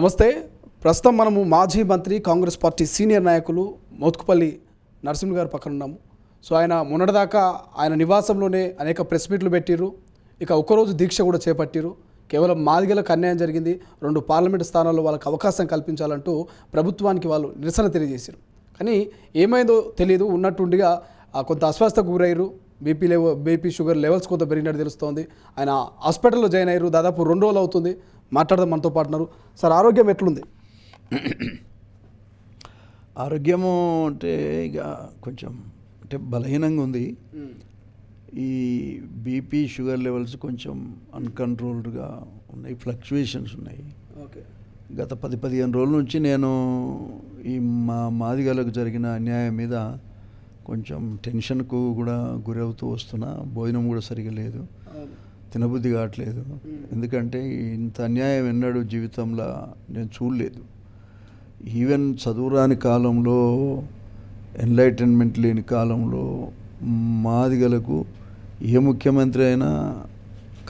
నమస్తే. ప్రస్తుతం మనము మాజీ మంత్రి కాంగ్రెస్ పార్టీ సీనియర్ నాయకులు మోత్కుపల్లి నరసింహ గారు పక్కన ఉన్నాము. సో ఆయన మొన్నటిదాకా ఆయన నివాసంలోనే అనేక ప్రెస్ మీట్లు పెట్టిరు. ఇక ఒక్కరోజు దీక్ష కూడా చేపట్టిరు. కేవలం మాదిగలకు అన్యాయం జరిగింది, 2 పార్లమెంటు స్థానాల్లో వాళ్ళకి అవకాశం కల్పించాలంటూ ప్రభుత్వానికి వాళ్ళు నిరసన తెలియజేశారు. కానీ ఏమైందో తెలియదు, ఉన్నట్టుండిగా కొంత అస్వస్థకు గురయ్యారు. బీపీ షుగర్ లెవెల్స్ కొంత పెరిగినట్టు తెలుస్తోంది. ఆయన హాస్పిటల్లో జాయిన్ అయ్యారు. దాదాపు 2 రోజులు అవుతుంది. మాట్లాడదాం మనతో పాటున్నారు. సార్, ఆరోగ్యం ఎట్లుంది? ఆరోగ్యము అంటే ఇక కొంచెం అంటే బలహీనంగా ఉంది. ఈ బీపీ షుగర్ లెవెల్స్ కొంచెం అన్కంట్రోల్డ్గా ఉన్నాయి, ఫ్లక్చువేషన్స్ ఉన్నాయి. ఓకే. గత 10-15 రోజుల నుంచి నేను ఈ మాదిగలకు జరిగిన అన్యాయం మీద కొంచెం టెన్షన్కు కూడా గురవుతూ వస్తున్నా. భోజనం కూడా సరిగా లేదు, తినబుద్ధి కావట్లేదు. ఎందుకంటే ఇంత అన్యాయం ఎన్నడూ జీవితంలో నేను చూడలేదు. ఈవెన్ చదువురాని కాలంలో, ఎన్లైటన్మెంట్ లేని కాలంలో మాదిగలకు ఏ ముఖ్యమంత్రి అయినా,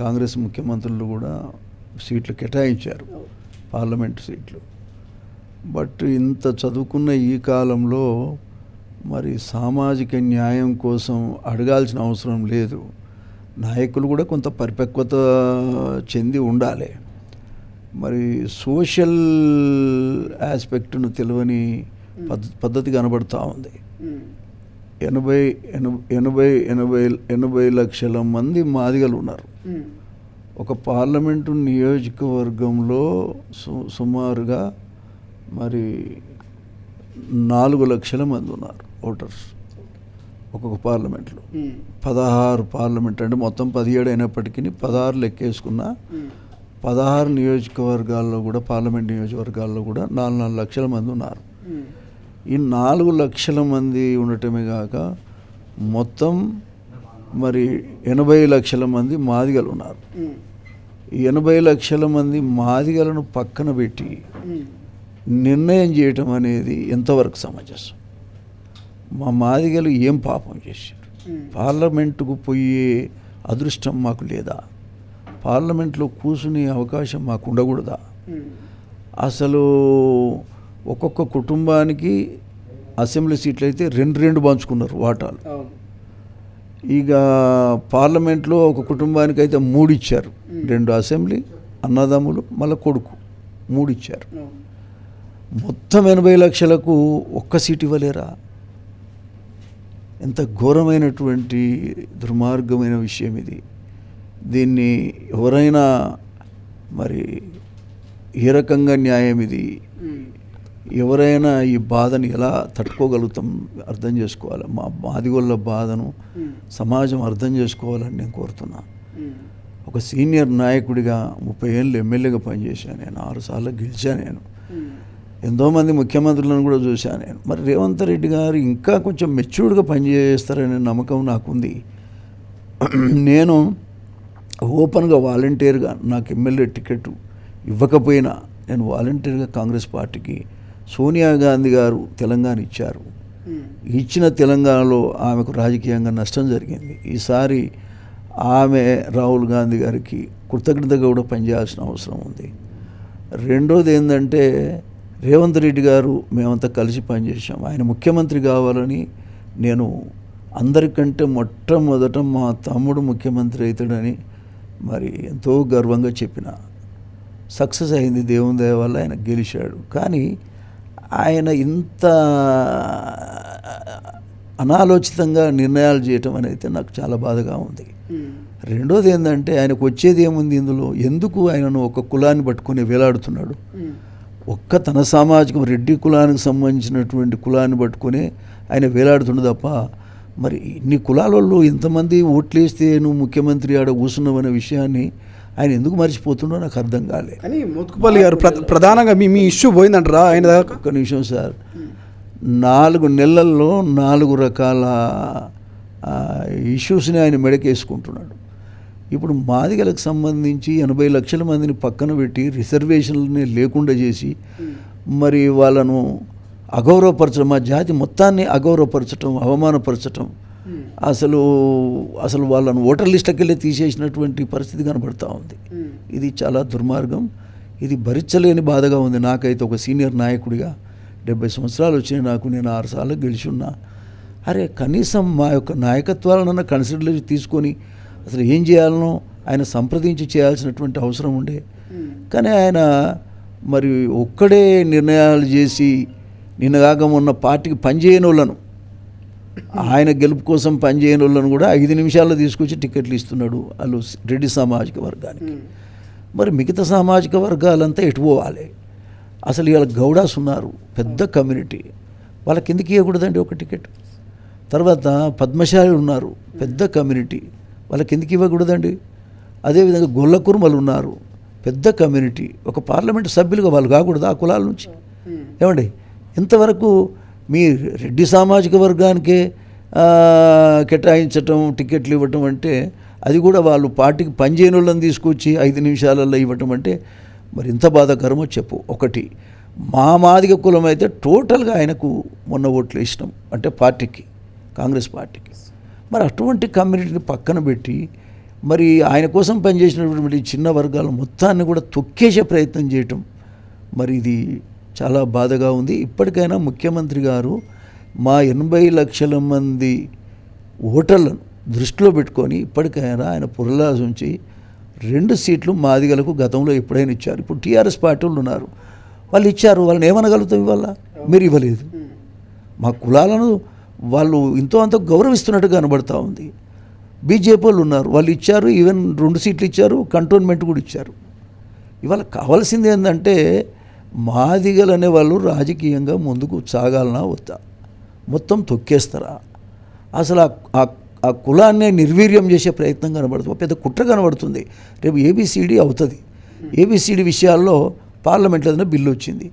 కాంగ్రెస్ ముఖ్యమంత్రులు కూడా సీట్లు కేటాయించారు, పార్లమెంట్ సీట్లు. బట్ ఇంత చదువుకున్న ఈ కాలంలో మరి సామాజిక న్యాయం కోసం అడగాల్సిన అవసరం లేదు. నాయకులు కూడా కొంత పరిపక్వత చెంది ఉండాలి. మరి సోషల్ ఆస్పెక్ట్ను తెలియని పద్ధతి కనబడుతూ ఉంది. 80 లక్షల మంది మాదిగలు ఉన్నారు. ఒక పార్లమెంటు నియోజకవర్గంలో సుమారుగా మరి 4 లక్షల మంది ఉన్నారు ఓటర్స్ ఒక్కొక్క పార్లమెంట్లో. 16 పార్లమెంట్ అంటే మొత్తం 17 అయినప్పటికీ 16 లెక్కేసుకున్న 16 నియోజకవర్గాల్లో కూడా, పార్లమెంట్ నియోజకవర్గాల్లో కూడా 4 లక్షల మంది ఉన్నారు. ఈ 4 లక్షల మంది ఉండటమే కాక మొత్తం మరి 80 లక్షల మంది మాదిగలు ఉన్నారు. ఈ 80 లక్షల మంది మాదిగలను పక్కన పెట్టి నిర్ణయం చేయటం అనేది ఎంతవరకు సమంజసం? మా మాదిగలు ఏం పాపం చేశారు? పార్లమెంటుకు పోయే అదృష్టం మాకు లేదా? పార్లమెంట్లో కూర్చునే అవకాశం మాకు ఉండకూడదా? అసలు ఒక్కొక్క కుటుంబానికి అసెంబ్లీ సీట్లు అయితే 2 పంచుకున్నారు వాటాలు. ఇక పార్లమెంట్లో ఒక కుటుంబానికి అయితే 3 ఇచ్చారు. 2 అసెంబ్లీ, అన్నదమ్ములు, మళ్ళీ కొడుకు 3 ఇచ్చారు. మొత్తం 80 లక్షలకు ఒక్క సీటు ఇవ్వలేరా? ఎంత ఘోరమైనటువంటి దుర్మార్గమైన విషయం ఇది. దీన్ని ఎవరైనా మరి ఏ రకంగా న్యాయం ఇది? ఎవరైనా ఈ బాధను ఎలా తట్టుకోగలుగుతాం అర్థం చేసుకోవాలి. మా మాదిగోళ్ళ బాధను సమాజం అర్థం చేసుకోవాలని నేను కోరుతున్నా. ఒక సీనియర్ నాయకుడిగా 30 ఏళ్ళు ఎమ్మెల్యేగా పనిచేశాను నేను. 6 సార్లు గెలిచాను నేను. ఎంతోమంది ముఖ్యమంత్రులను కూడా చూశాను నేను. మరి రేవంత్ రెడ్డి గారు ఇంకా కొంచెం మెచ్యూర్డ్గా పనిచేస్తారనే నమ్మకం నాకుంది. నేను ఓపెన్గా వాలంటీర్గా నాకు ఎమ్మెల్యే టికెట్ ఇవ్వకపోయినా నేను వాలంటీర్గా కాంగ్రెస్ పార్టీకి, సోనియా గాంధీ గారు తెలంగాణ ఇచ్చారు. ఇచ్చిన తెలంగాణలో ఆమెకు రాజకీయంగా నష్టం జరిగింది. ఈసారి ఆమె రాహుల్ గాంధీ గారికి కృతజ్ఞతగా కూడా పనిచేయాల్సిన అవసరం ఉంది. రెండోది ఏంటంటే, రేవంత్ రెడ్డి గారు మేమంతా కలిసి పనిచేసాం. ఆయన ముఖ్యమంత్రి కావాలని నేను అందరికంటే మొట్టమొదట మా తమ్ముడు ముఖ్యమంత్రి అవుతాడని మరి ఎంతో గర్వంగా చెప్పిన. సక్సెస్ అయింది, దేవుని దయ వల్ల ఆయన గెలిచాడు. కానీ ఆయన ఇంత అనాలోచితంగా నిర్ణయాలు చేయటం అనేది నాకు చాలా బాధగా ఉంది. రెండోది ఏంటంటే, ఆయనకు వచ్చేది ఏముంది ఇందులో? ఎందుకు ఆయనను ఒక కులాన్ని పట్టుకొని వేలాడుతున్నాడు? ఒక్క తన సామాజికం రెడ్డి కులానికి సంబంధించినటువంటి కులాన్ని పట్టుకొని ఆయన వేలాడుతుండు తప్ప, మరి ఇన్ని కులాలలో ఇంతమంది ఓట్లేస్తే నువ్వు ముఖ్యమంత్రి ఆడ కూర్చున్నావనే విషయాన్ని ఆయన ఎందుకు మర్చిపోతుండో నాకు అర్థం కాలే. కానీ మోత్కుపల్లి గారు ప్రధానంగా మీ ఇష్యూ పోయిందంటారా ఆయన? ఒక్క నిమిషం సార్. 4 నెలల్లో 4 రకాల ఇష్యూస్ని ఆయన మెడకేసుకుంటున్నాడు. ఇప్పుడు మాదిగలకు సంబంధించి 80 లక్షల మందిని పక్కన పెట్టి రిజర్వేషన్లని లేకుండా చేసి మరి వాళ్ళను అగౌరవపరచడం, మా జాతి మొత్తాన్ని అగౌరవపరచడం, అవమానపరచడం, అసలు వాళ్ళను ఓటర్ లిస్టుకి వెళ్ళి తీసేసినటువంటి పరిస్థితి కనబడుతూ ఉంది. ఇది చాలా దుర్మార్గం. ఇది భరించలేని బాధగా ఉంది నాకైతే. ఒక సీనియర్ నాయకుడిగా 70 సంవత్సరాలు వచ్చినాయి నాకు, నేను 6 సార్లు గెలిచి ఉన్నా. అరే కనీసం మా యొక్క నాయకత్వాలనన్నా కన్సిడరేషన్ తీసుకొని అసలు ఏం చేయాలనో ఆయన సంప్రదించి చేయాల్సినటువంటి అవసరం ఉండే. కానీ ఆయన మరి ఒక్కడే నిర్ణయాలు చేసి నిన్నగాక మొన్న పార్టీకి పనిచేయని వాళ్ళను, ఆయన గెలుపు కోసం పనిచేయని వాళ్ళను కూడా 5 నిమిషాల్లో తీసుకొచ్చి టికెట్లు ఇస్తున్నాడు వాళ్ళు రెడ్డి సామాజిక వర్గానికి. మరి మిగతా సామాజిక వర్గాలంతా ఎటు పోవాలి? అసలు ఇవాళ గౌడాస్ ఉన్నారు, పెద్ద కమ్యూనిటీ, వాళ్ళకి ఎందుకు ఇవ్వకూడదండి ఒక టికెట్? తర్వాత పద్మశాలి ఉన్నారు, పెద్ద కమ్యూనిటీ, వాళ్ళకి ఎందుకు ఇవ్వకూడదండి? అదేవిధంగా గొల్ల కుర్మలు ఉన్నారు, పెద్ద కమ్యూనిటీ, ఒక పార్లమెంట్ సభ్యులుగా వాళ్ళు కాకూడదు ఆ కులాల నుంచి? ఏమండి ఇంతవరకు మీ రెడ్డి సామాజిక వర్గానికే కేటాయించటం, టికెట్లు ఇవ్వటం అంటే అది కూడా వాళ్ళు పార్టీకి పనిచేయని వాళ్ళని తీసుకొచ్చి 5 నిమిషాలలో ఇవ్వటం అంటే మరి ఎంత బాధాకరమో చెప్పు. ఒకటి మా మాదిగ కులం అయితే టోటల్గా ఆయనకు మొన్న ఓట్లు వేసినాం అంటే పార్టీకి, కాంగ్రెస్ పార్టీకి. మరి అటువంటి కమ్యూనిటీని పక్కన పెట్టి మరి ఆయన కోసం పనిచేసినటువంటి చిన్న వర్గాల మొత్తాన్ని కూడా తొక్కేసే ప్రయత్నం చేయటం మరి ఇది చాలా బాధగా ఉంది. ఇప్పటికైనా ముఖ్యమంత్రి గారు మా 80 లక్షల మంది ఓటర్లను దృష్టిలో పెట్టుకొని ఇప్పటికైనా ఆయన పురలాసి ఉంచి 2 సీట్లు మాదిగలకు గతంలో ఎప్పుడైనా ఇచ్చారు. ఇప్పుడు టీఆర్ఎస్ పార్టీ వాళ్ళు ఉన్నారు, వాళ్ళు ఇచ్చారు, వాళ్ళని ఏమనగలుగుతాం? ఇవాళ మీరు ఇవ్వలేదు. మా కులాలను వాళ్ళు ఇంతో అంత గౌరవిస్తున్నట్టు కనబడతా ఉంది. బీజేపీ వాళ్ళు ఉన్నారు, వాళ్ళు ఇచ్చారు, ఈవెన్ 2 సీట్లు ఇచ్చారు, కంటోన్మెంట్ కూడా ఇచ్చారు. ఇవాళ కావాల్సింది ఏంటంటే మాదిగలు అనే వాళ్ళు రాజకీయంగా ముందుకు సాగాలనా వద్దా? మొత్తం తొక్కేస్తారా? అసలు ఆ కులాన్నే నిర్వీర్యం చేసే ప్రయత్నం కనబడుతుంది, పెద్ద కుట్ర కనబడుతుంది. రేపు ఏబిసిడి అవుతుంది. ఏబిసిడి విషయాల్లో పార్లమెంట్లో ఏదైనా బిల్లు వచ్చింది,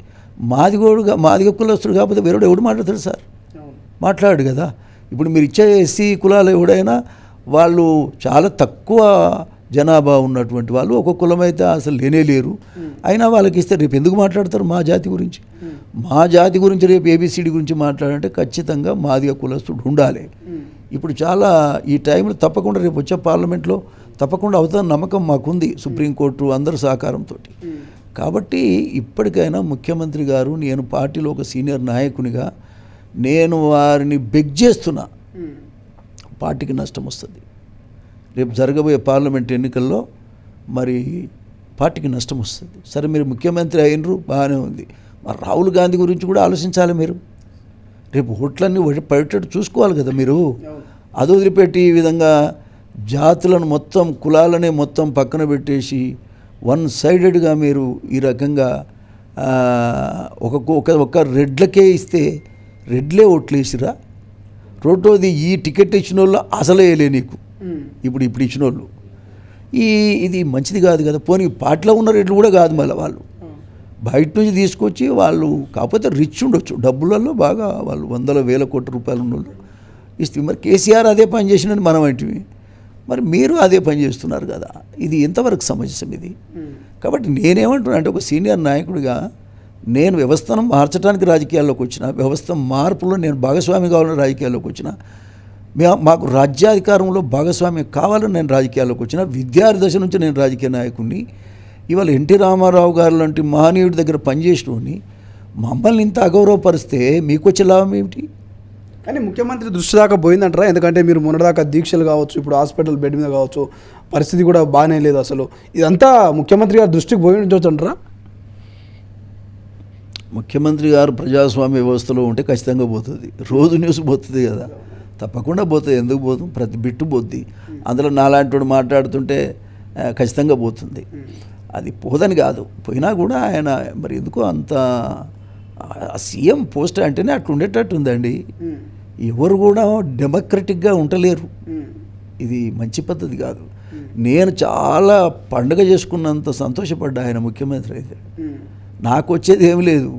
మాదిగ కులస్తుడు కాకపోతే వేరే ఎవడు మాట్లాడతాడు సార్? మాట్లాడు కదా. ఇప్పుడు మీరు ఇచ్చే ఎస్సీ కులాలు ఎవడైనా వాళ్ళు చాలా తక్కువ జనాభా ఉన్నటువంటి వాళ్ళు, ఒక కులం అయితే అసలు లేనే లేరు, అయినా వాళ్ళకి ఇస్తే రేపు ఎందుకు మాట్లాడతారు మా జాతి గురించి? మా జాతి గురించి రేపు ఏబిసిడి గురించి మాట్లాడాలంటే ఖచ్చితంగా మాదిగ కులస్తుడు ఉండాలి. ఇప్పుడు చాలా ఈ టైంలో తప్పకుండా రేపు వచ్చే పార్లమెంట్లో తప్పకుండా అవుతుందని నమ్మకం మాకుంది, సుప్రీంకోర్టు అందరి సహకారంతో. కాబట్టి ఇప్పటికైనా ముఖ్యమంత్రి గారు, నేను పార్టీలో ఒక సీనియర్ నాయకునిగా నేను వారిని బెగ్ చేస్తున్నా, పార్టీకి నష్టం వస్తుంది. రేపు జరగబోయే పార్లమెంట్ ఎన్నికల్లో మరి పార్టీకి నష్టం వస్తుంది. సరే మీరు ముఖ్యమంత్రి అయినరు, బాగానే ఉంది, మరి రాహుల్ గాంధీ గురించి కూడా ఆలోచించాలి మీరు. రేపు ఓట్లన్నీ పడేటట్టు చూసుకోవాలి కదా మీరు. అది వదిలిపెట్టి ఈ విధంగా జాతులను మొత్తం, కులాలనే మొత్తం పక్కన పెట్టేసి వన్ సైడెడ్గా మీరు ఈ రకంగా ఒక రెడ్లకే ఇస్తే రెడ్లే ఓట్లు వేసిరా? రెండోది ఈ టికెట్ ఇచ్చిన వాళ్ళు అసలే వేయలే నీకు, ఇప్పుడు ఇచ్చిన వాళ్ళు. ఇది మంచిది కాదు కదా. పోనీ పార్టీలో ఉన్న రెడ్లు కూడా కాదు, మళ్ళీ వాళ్ళు బయట నుంచి తీసుకొచ్చి వాళ్ళు కాకపోతే రిచ్ ఉండొచ్చు, డబ్బులలో బాగా వాళ్ళు 100,000 కోట్ల రూపాయలు ఉన్నోళ్ళు ఇస్తే. మరి కేసీఆర్ అదే పని చేసినని మనం ఏంటివి, మరి మీరు అదే పని చేస్తున్నారు కదా. ఇది ఎంతవరకు సమంజసం ఇది? కాబట్టి నేనేమంటున్నా అంటే ఒక సీనియర్ నాయకుడిగా నేను వ్యవస్థను మార్చడానికి రాజకీయాల్లోకి వచ్చిన, వ్యవస్థ మార్పులో నేను భాగస్వామి కావాలని రాజకీయాల్లోకి వచ్చిన, మాకు రాజ్యాధికారంలో భాగస్వామ్యం కావాలని నేను రాజకీయాల్లోకి వచ్చిన. విద్యార్థి దశ నుంచి నేను రాజకీయ నాయకుడిని. ఇవాళ ఎన్టీ రామారావు గారు లాంటి మహనీయుడి దగ్గర పనిచేసినోని మమ్మల్ని ఇంత అగౌరవపరిస్తే మీకు వచ్చే లాభం ఏమిటి? కానీ ముఖ్యమంత్రి దృష్టి దాకా పోయిందంటారా? ఎందుకంటే మీరు మొన్నటిదాకా దీక్షలు కావచ్చు, ఇప్పుడు హాస్పిటల్ బెడ్ మీద కావచ్చు, పరిస్థితి కూడా బాగానే లేదు. అసలు ఇదంతా ముఖ్యమంత్రి గారి దృష్టికి పోయి ఉండొచ్చు అంటారా? ముఖ్యమంత్రి గారు ప్రజాస్వామ్య వ్యవస్థలో ఉంటే ఖచ్చితంగా పోతుంది. రోజు న్యూస్ పోతుంది కదా, తప్పకుండా పోతుంది. ఎందుకు పోతుంది? ప్రతి బిట్టు పోద్ది. అందులో నాలాంటి వాడు మాట్లాడుతుంటే ఖచ్చితంగా పోతుంది. అది పోదని కాదు, పోయినా కూడా ఆయన మరి ఎందుకో అంత సీఎం పోస్ట్ అంటేనే అట్లా ఉండేటట్టు ఉందండి. ఎవరు కూడా డెమోక్రటిక్గా ఉండలేరు. ఇది మంచి పద్ధతి కాదు. నేను చాలా పండుగ చేసుకున్నంత సంతోషపడ్డా ఆయన ముఖ్యమంత్రి అయితే. నాకు వచ్చేది ఏమి లేదు,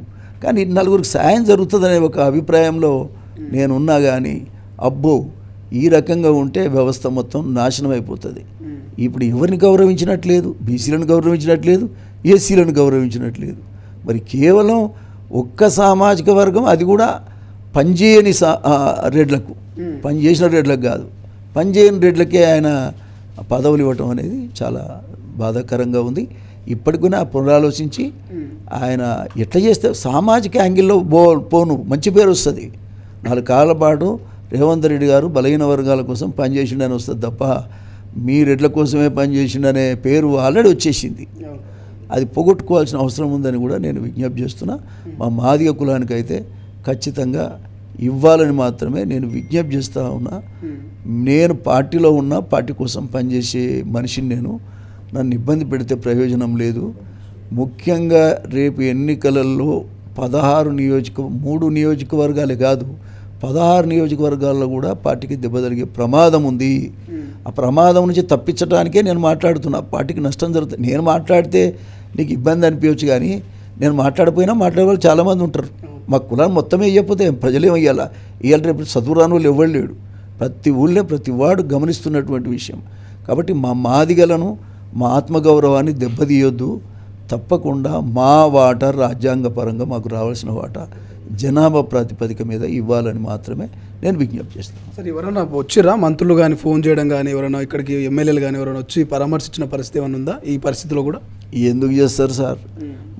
కానీ 4గురికి సాయం జరుగుతుందనే ఒక అభిప్రాయంలో నేనున్నా. కానీ అబ్బో ఈ రకంగా ఉంటే వ్యవస్థ మొత్తం నాశనం అయిపోతుంది. ఇప్పుడు ఎవరిని గౌరవించినట్లేదు, బీసీలను గౌరవించినట్లేదు, ఎస్సీలను గౌరవించినట్లేదు. మరి కేవలం ఒక్క సామాజిక వర్గం, అది కూడా పనిచేయని రెడ్లకు, పనిచేసిన రెడ్లకు కాదు, పనిచేయని రెడ్లకే ఆయన పదవులు ఇవ్వటం అనేది చాలా బాధాకరంగా ఉంది. ఇప్పటికైనా పునరాలోచించి ఆయన ఎట్లా చేస్తే సామాజిక యాంగిల్లో పోను మంచి పేరు వస్తుంది. 4 కాళ్ళ పాటు రేవంత్ రెడ్డి గారు బలహీన వర్గాల కోసం పనిచేసిండని వస్తుంది తప్ప మీ రెడ్ల కోసమే పనిచేసిండనే పేరు ఆల్రెడీ వచ్చేసింది. అది పోగొట్టుకోవాల్సిన అవసరం ఉందని కూడా నేను విజ్ఞప్తి చేస్తున్నా. మా మాదిగ కులానికైతే ఖచ్చితంగా ఇవ్వాలని మాత్రమే నేను విజ్ఞప్తి చేస్తూ ఉన్నా. నేను పార్టీలో ఉన్నా పార్టీ కోసం పనిచేసే మనిషిని నన్ను ఇబ్బంది పెడితే ప్రయోజనం లేదు. ముఖ్యంగా రేపు ఎన్నికలలో 3 నియోజకవర్గాలే కాదు 16 నియోజకవర్గాల్లో కూడా పార్టీకి దెబ్బ తగిలే ప్రమాదం ఉంది. ఆ ప్రమాదం నుంచి తప్పించడానికే నేను మాట్లాడుతున్నా. పార్టీకి నష్టం జరుగుతుంది. నేను మాట్లాడితే నీకు ఇబ్బంది అనిపించవచ్చు, కానీ నేను మాట్లాడిపోయినా మాట్లాడే వాళ్ళు చాలామంది ఉంటారు. మా కులాన్ని మొత్తమే ఇవ్వకపోతే ప్రజలేం ఇవ్వాలా? ఇవాళ రేపు చదువురాని వాళ్ళు ఎవరు లేడు. ప్రతి ఊళ్ళో ప్రతి వాడు గమనిస్తున్నటువంటి విషయం. కాబట్టి మా మాదిగలను మా ఆత్మగౌరవాన్ని దెబ్బతీయొద్దు. తప్పకుండా మా వాటా రాజ్యాంగపరంగా మాకు రావాల్సిన వాటా జనాభా ప్రాతిపదిక మీద ఇవ్వాలని మాత్రమే నేను విజ్ఞప్తి చేస్తాను. సార్, ఎవరైనా వచ్చిరా మంత్రులు కానీ ఫోన్ చేయడం కానీ ఎవరైనా ఇక్కడికి ఎమ్మెల్యేలు కానీ ఎవరైనా వచ్చి పరామర్శించిన పరిస్థితి ఏమైనా ఉందా ఈ పరిస్థితిలో కూడా? ఎందుకు చేస్తారు సార్?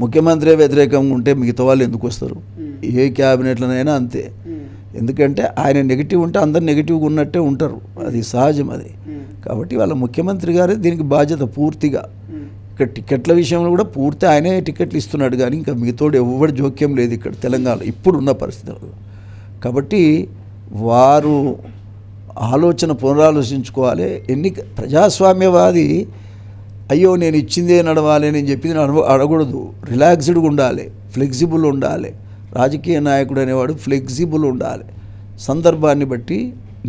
ముఖ్యమంత్రి వ్యతిరేకంగా ఉంటే మిగతా వాళ్ళు ఎందుకు వస్తారు? ఏ క్యాబినెట్లోనైనా అంతే. ఎందుకంటే ఆయన నెగిటివ్ ఉంటే అందరు నెగిటివ్గా ఉన్నట్టే ఉంటారు, అది సహజం అది. కాబట్టి వాళ్ళ ముఖ్యమంత్రి గారే దీనికి బాధ్యత పూర్తిగా. ఇక్కడ టికెట్ల విషయంలో కూడా పూర్తి ఆయనే టికెట్లు ఇస్తున్నాడు, కానీ ఇంకా మిగతాడు ఎవరి జోక్యం లేదు ఇక్కడ తెలంగాణ ఇప్పుడున్న పరిస్థితుల్లో. కాబట్టి వారు ఆలోచన పునరాలోచించుకోవాలి. ప్రజాస్వామ్యవాది అయ్యో నేను ఇచ్చిందే నడవాలి నేను చెప్పింది అడగకూడదు. రిలాక్స్డ్గా ఉండాలి, ఫ్లెక్సిబుల్ ఉండాలి. రాజకీయ నాయకుడు అనేవాడు ఫ్లెక్సిబుల్ ఉండాలి. సందర్భాన్ని బట్టి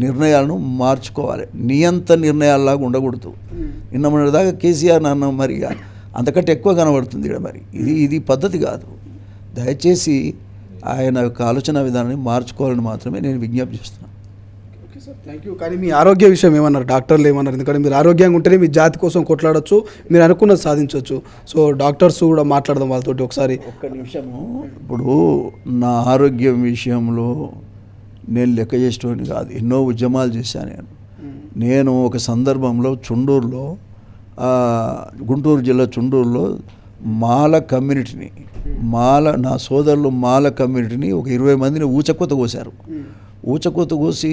నిర్ణయాలను మార్చుకోవాలి. నియంత నిర్ణయాల్లాగా ఉండకూడదు. నిన్న మొన్నటిదాకా కేసీఆర్ అన్న మరి అంతకంటే ఎక్కువ కనబడుతుంది ఇక్కడ. మరి ఇది పద్ధతి కాదు. దయచేసి ఆయన యొక్క ఆలోచన విధానాన్ని మార్చుకోవాలని మాత్రమే నేను విజ్ఞప్తి చేస్తున్నాను. Okay sir, thank you. కానీ మీ ఆరోగ్య విషయం ఏమన్నారు? డాక్టర్లు ఏమన్నారు? ఎందుకంటే మీరు ఆరోగ్యంగా ఉంటేనే మీ జాతి కోసం కొట్లాడొచ్చు, మీరు అనుకున్నది సాధించవచ్చు. సో డాక్టర్స్ కూడా మాట్లాడదాం వాళ్ళతోటి ఒకసారి. ఒక్క నిమిషము. ఇప్పుడు నా ఆరోగ్యం విషయంలో నేను లెక్క చేసేవాడిని కాదు. ఎన్నో ఉద్యమాలు చేశాను నేను. ఒక సందర్భంలో చుండూరులో, గుంటూరు జిల్లా చుండూరులో మాల కమ్యూనిటీని, నా సోదరులు మాల కమ్యూనిటీని ఒక 20 మందిని ఊచకొత్త కోసారు. ఊచకొత్త కోసి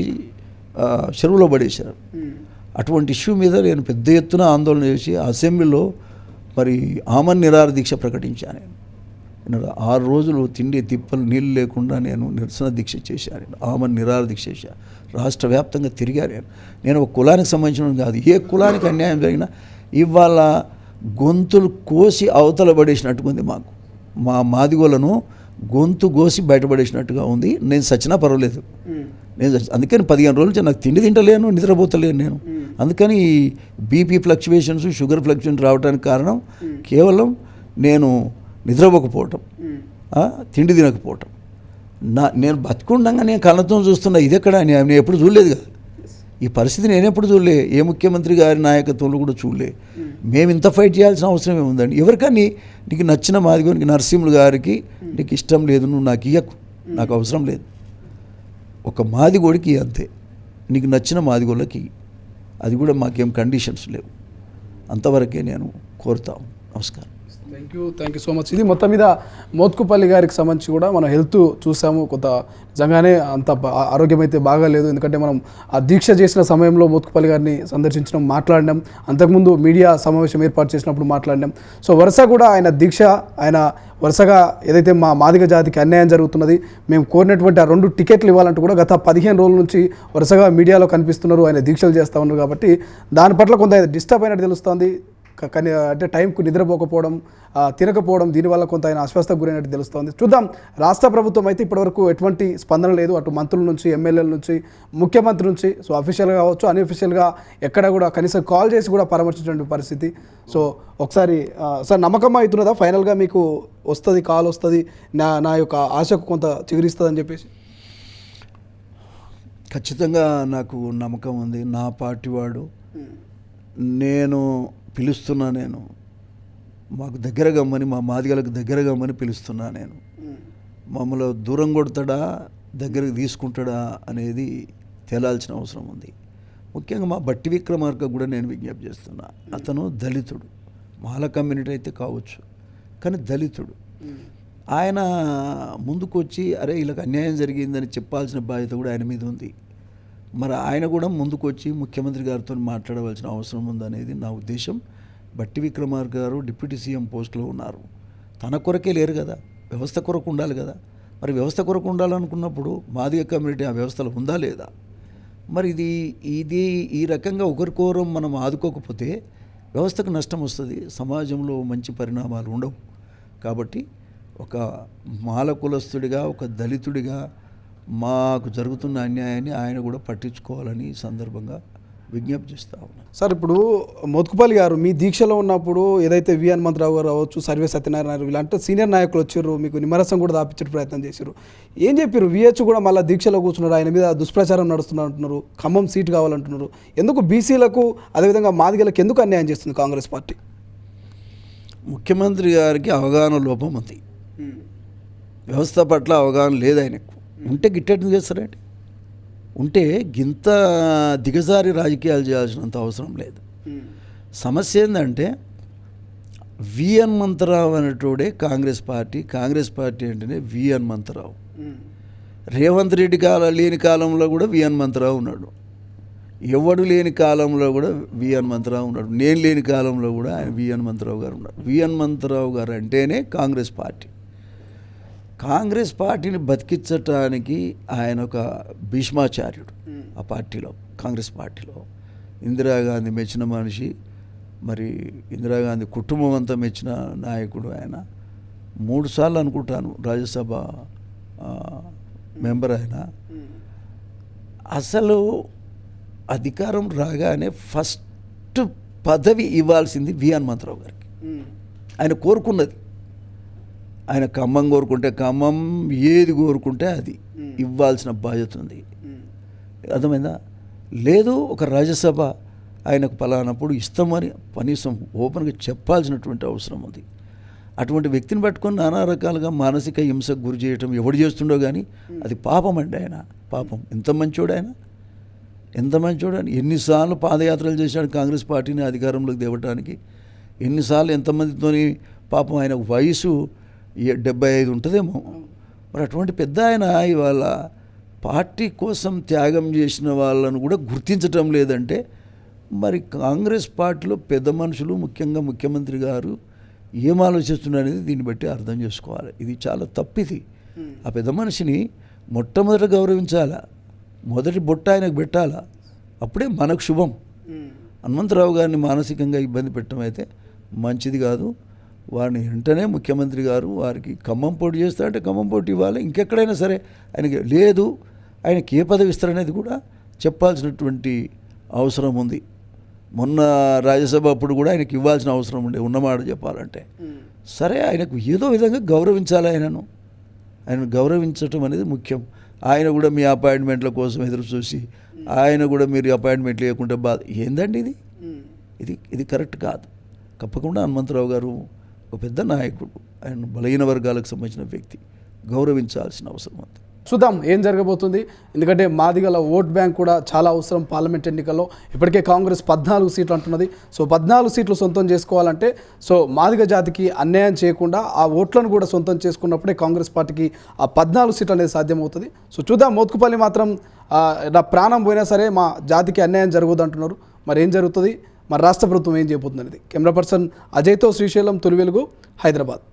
చెరువులో పడేశారు. అటువంటి ఇష్యూ మీద నేను పెద్ద ఎత్తున ఆందోళన చేసి అసెంబ్లీలో మరి ఆమరణ నిరాహార దీక్ష ప్రకటించాను. 6 రోజులు తిండి తిప్పలు నీళ్ళు లేకుండా నేను నిరసన దీక్ష చేశాను. ఆమరణ నిరాహార దీక్ష చేశాను. రాష్ట్ర వ్యాప్తంగా తిరిగాను. నేను ఒక కులానికి సంబంధించిన కాదు, ఏ కులానికి అన్యాయం జరిగినా ఇవాళ గొంతులు కోసి అవతల పడేసినట్టుగా ఉంది. మా మాదిగోలను గొంతు కోసి బయటపడేసినట్టుగా ఉంది. నేను చచ్చినా పర్వాలేదు. అందుకని 15 రోజుల నుంచి నాకు తిండి తింటలేను, నిద్రపోతలేను నేను. అందుకని ఈ బీపీ ఫ్లక్చువేషన్స్, షుగర్ ఫ్లక్చువేషన్ రావడానికి కారణం కేవలం నేను నిద్రపోకపోవటం, తిండి తినకపోవటం. నేను బతుకుండగా నేను కళ్ళతో చూస్తున్నా. ఇది ఎక్కడ నేను ఎప్పుడు చూడలేదు కదా ఈ పరిస్థితి. నేను ఎప్పుడు చూడలే. ఏ ముఖ్యమంత్రి గారి నాయకత్వంలో కూడా చూడలే. మేము ఇంత ఫైట్ చేయాల్సిన అవసరం ఏముందండి? ఎవరికని నీకు నచ్చిన మాదిగోనికి నరసింహులు గారికి నీకు ఇష్టం లేదు, నువ్వు నాకు ఇయ్యకు, నాకు అవసరం లేదు. ఒక మాదిగోడికి అంతే, నీకు నచ్చిన మాదిగోళ్ళకి. అది కూడా మాకేం కండిషన్స్ లేవు. అంతవరకే నేను కోరుతాను. నమస్కారం. Thank you so much. ఇది మొత్తం మీద మోత్కుపల్లి గారికి సంబంధించి కూడా మనం హెల్త్ చూసాము. కొంత నిజంగానే అంత ఆరోగ్యం అయితే బాగాలేదు. ఎందుకంటే మనం ఆ దీక్ష చేసిన సమయంలో మోత్కుపల్లి గారిని సందర్శించడం, మాట్లాడినాం. అంతకుముందు మీడియా సమావేశం ఏర్పాటు చేసినప్పుడు మాట్లాడినాం. సో వరుస కూడా ఆయన దీక్ష, ఆయన వరుసగా ఏదైతే మా మాదిగ జాతికి అన్యాయం జరుగుతున్నది, మేము కోరినటువంటి ఆ 2 టికెట్లు ఇవ్వాలంటూ కూడా గత 15 రోజుల నుంచి వరుసగా మీడియాలో కనిపిస్తున్నారు. ఆయన దీక్షలు చేస్తూ ఉన్నారు. కాబట్టి దాని పట్ల కొంత డిస్టర్బ్ అయినట్టు తెలుస్తుంది. కానీ అంటే టైంకు నిద్రపోకపోవడం, తినకపోవడం, దీనివల్ల కొంత ఆయన అస్వస్థకు గురైనట్టు తెలుస్తోంది. చూద్దాం. రాష్ట్ర ప్రభుత్వం అయితే ఇప్పటివరకు ఎటువంటి స్పందన లేదు. అటు మంత్రుల నుంచి, ఎమ్మెల్యేల నుంచి, ముఖ్యమంత్రి నుంచి. సో అఫీషియల్గా కావచ్చు, అన్అఫీషియల్గా ఎక్కడ కూడా కనీసం కాల్ చేసి కూడా పరామర్శించిన పరిస్థితి. సో ఒకసారి సార్, నమ్మకం అవుతున్నదా ఫైనల్గా మీకు వస్తుంది, కాల్ వస్తుంది, నా యొక్క ఆశకు కొంత చిగురిస్తుందని చెప్పేసి? ఖచ్చితంగా నాకు నమ్మకం ఉంది. నా పార్టీ వాడు, నేను పిలుస్తున్నా. నేను మాకు దగ్గర గమ్మని, మా మాదిగలకు దగ్గర గమ్మని పిలుస్తున్నా. నేను మమ్మల్ని దూరం కొడతాడా, దగ్గరకు తీసుకుంటాడా అనేది తేలాల్సిన అవసరం ఉంది. ముఖ్యంగా మా బట్టి విక్రమార్క కూడా నేను విజ్ఞప్తి చేస్తున్నా. అతను దళితుడు, మాల కమ్యూనిటీ అయితే కావచ్చు, కానీ దళితుడు. ఆయన ముందుకు వచ్చి అరే వీళ్ళకి అన్యాయం జరిగిందని చెప్పాల్సిన బాధ్యత కూడా ఆయన మీద ఉంది. మరి ఆయన కూడా ముందుకు వచ్చి ముఖ్యమంత్రి గారితో మాట్లాడవలసిన అవసరం ఉందనేది నా ఉద్దేశం. బట్టి విక్రమార్క గారు డిప్యూటీ సీఎం పోస్టులో ఉన్నారు, తన కొరకే లేరు కదా, వ్యవస్థ కొరకు ఉండాలి కదా. మరి వ్యవస్థ కొరకు ఉండాలనుకున్నప్పుడు మాదిగ కమ్యూనిటీ ఆ వ్యవస్థలో ఉందా లేదా? మరి ఇది ఈ రకంగా ఒకరికొకరం మనం ఆదుకోకపోతే వ్యవస్థకు నష్టం వస్తుంది, సమాజంలో మంచి పరిణామాలు ఉండవు. కాబట్టి ఒక మాల కులస్తుడిగా, ఒక దళితుడిగా మాకు జరుగుతున్న అన్యాయాన్ని ఆయన కూడా పట్టించుకోవాలని ఈ సందర్భంగా విజ్ఞప్తి చేస్తా ఉన్నాను. సార్, ఇప్పుడు మోత్కుపల్లి గారు మీ దీక్షలో ఉన్నప్పుడు ఏదైతే వి హనుమంతరావు గారు అవ్వచ్చు, సర్వే సత్యనారాయణ ఇలాంటి సీనియర్ నాయకులు వచ్చారు, మీకు నిమ్మరసం కూడా దాపించే ప్రయత్నం చేశారు. ఏం చెప్పారు? విహెచ్ కూడా మళ్ళీ దీక్షలో కూర్చున్నారు, ఆయన మీద దుష్ప్రచారం నడుస్తున్నారు అంటున్నారు, ఖమ్మం సీట్ కావాలంటున్నారు. ఎందుకు బీసీలకు అదేవిధంగా మాదిగలకు ఎందుకు అన్యాయం చేస్తుంది కాంగ్రెస్ పార్టీ? ముఖ్యమంత్రి గారికి అవగాహన లోపం ఉంది, వ్యవస్థ పట్ల అవగాహన లేదు ఆయనకు. ఉంటే గిట్టెట్టు చేస్తారండి, ఉంటే గింత దిగజారి రాజకీయాలు చేయాల్సినంత అవసరం లేదు. సమస్య ఏంటంటే వి హనుమంతరావు అనేటోడే కాంగ్రెస్ పార్టీ అంటేనే వి హనుమంతరావు. రేవంత్ రెడ్డి లేని కాలంలో కూడా వి హనుమంతరావు ఉన్నాడు, ఎవడు లేని కాలంలో కూడా వి హనుమంతరావు ఉన్నాడు, నేను లేని కాలంలో కూడా ఆయన వి హనుమంతరావు గారు ఉన్నారు. వి హనుమంతరావు గారు అంటేనే కాంగ్రెస్ పార్టీని బతికించటానికి ఆయన ఒక భీష్మాచార్యుడు. ఆ పార్టీలో, కాంగ్రెస్ పార్టీలో ఇందిరాగాంధీ మెచ్చిన మనిషి, మరి ఇందిరాగాంధీ కుటుంబం అంతా మెచ్చిన నాయకుడు ఆయన. 3 సార్లు అనుకుంటాను రాజ్యసభ మెంబర్ ఆయన. అసలు అధికారం రాగానే ఫస్ట్ పదవి ఇవ్వాల్సింది వి హనుమంతరావు గారికి. ఆయన కోరుకున్నది, ఆయన ఖమ్మం కోరుకుంటే ఖమ్మం, ఏది కోరుకుంటే అది ఇవ్వాల్సిన బాధ్యత ఉంది. అర్థమైందా? లేదు ఒక రాజ్యసభ ఆయనకు పలానప్పుడు ఇస్తామని కనీసం ఓపెన్గా చెప్పాల్సినటువంటి అవసరం ఉంది. అటువంటి వ్యక్తిని పట్టుకొని నానా రకాలుగా మానసిక హింసకు గురి చేయటం ఎవడు చేస్తుండో కానీ అది పాపం అండి. ఆయన పాపం. ఎంత మంచోడు ఆయన, ఎంత మంచోడు అని. ఎన్నిసార్లు పాదయాత్రలు చేశాడు కాంగ్రెస్ పార్టీని అధికారంలోకి తేవటానికి, ఎన్నిసార్లు ఎంతమందితోని. పాపం ఆయన వయసు 75 ఉంటుందేమో. మరి అటువంటి పెద్ద ఆయన ఇవాళ పార్టీ కోసం త్యాగం చేసిన వాళ్ళను కూడా గుర్తించటం లేదంటే మరి కాంగ్రెస్ పార్టీలో పెద్ద మనుషులు, ముఖ్యంగా ముఖ్యమంత్రి గారు ఏం ఆలోచిస్తున్నారనేది దీన్ని బట్టి అర్థం చేసుకోవాలి. ఇది చాలా తప్పిది. ఆ పెద్ద మనిషిని మొట్టమొదట గౌరవించాలా, మొదటి బొట్ట ఆయనకు పెట్టాలా, అప్పుడే మనకు శుభం. హనుమంతరావు గారిని మానసికంగా ఇబ్బంది పెట్టడం అయితే మంచిది కాదు. వారిని వెంటనే ముఖ్యమంత్రి గారు వారికి ఖమ్మం పోటీ చేస్తా అంటే ఖమ్మం పోటీ ఇవ్వాలి. ఇంకెక్కడైనా సరే ఆయనకి లేదు, ఆయనకి ఏ పదవి ఇస్తారనేది కూడా చెప్పాల్సినటువంటి అవసరం ఉంది. మొన్న రాజ్యసభ అప్పుడు కూడా ఆయనకి ఇవ్వాల్సిన అవసరం ఉండే, ఉన్నమాట చెప్పాలంటే. సరే, ఆయనకు ఏదో విధంగా గౌరవించాలి. ఆయనను గౌరవించటం అనేది ముఖ్యం. ఆయన కూడా మీ అపాయింట్మెంట్ల కోసం ఎదురు చూసి ఆయన కూడా మీరు అపాయింట్మెంట్ లేకుంటే బాధ ఏందండి ఇది? ఇది కరెక్ట్ కాదు. తప్పకుండా హనుమంతరావు గారు ఒక పెద్ద నాయకుడు, ఆయన బలహీన వర్గాలకు సంబంధించిన వ్యక్తి, గౌరవించాల్సిన అవసరం ఉంది. చూద్దాం ఏం జరగబోతుంది. ఎందుకంటే మాదిగల ఓట్ బ్యాంక్ కూడా చాలా అవసరం పార్లమెంట్ ఎన్నికల్లో. ఇప్పటికే కాంగ్రెస్ 14 సీట్లు అంటున్నది. సో 14 సీట్లు సొంతం చేసుకోవాలంటే మాదిగ జాతికి అన్యాయం చేయకుండా ఆ ఓట్లను కూడా సొంతం చేసుకున్నప్పుడే కాంగ్రెస్ పార్టీకి ఆ 14 సీట్లు అనేది సాధ్యమవుతుంది. సో చూద్దాం. మోత్కుపల్లి మాత్రం నా ప్రాణం పోయినా సరే మా జాతికి అన్యాయం జరగదు అంటున్నారు. మరి ఏం జరుగుతుంది, మరి రాష్ట్ర ప్రభుత్వం ఏం చేయబోతుంది అనేది. కెమెరా పర్సన్ అజయ్తో శ్రీశైలం, తొలి వెలుగు, హైదరాబాద్.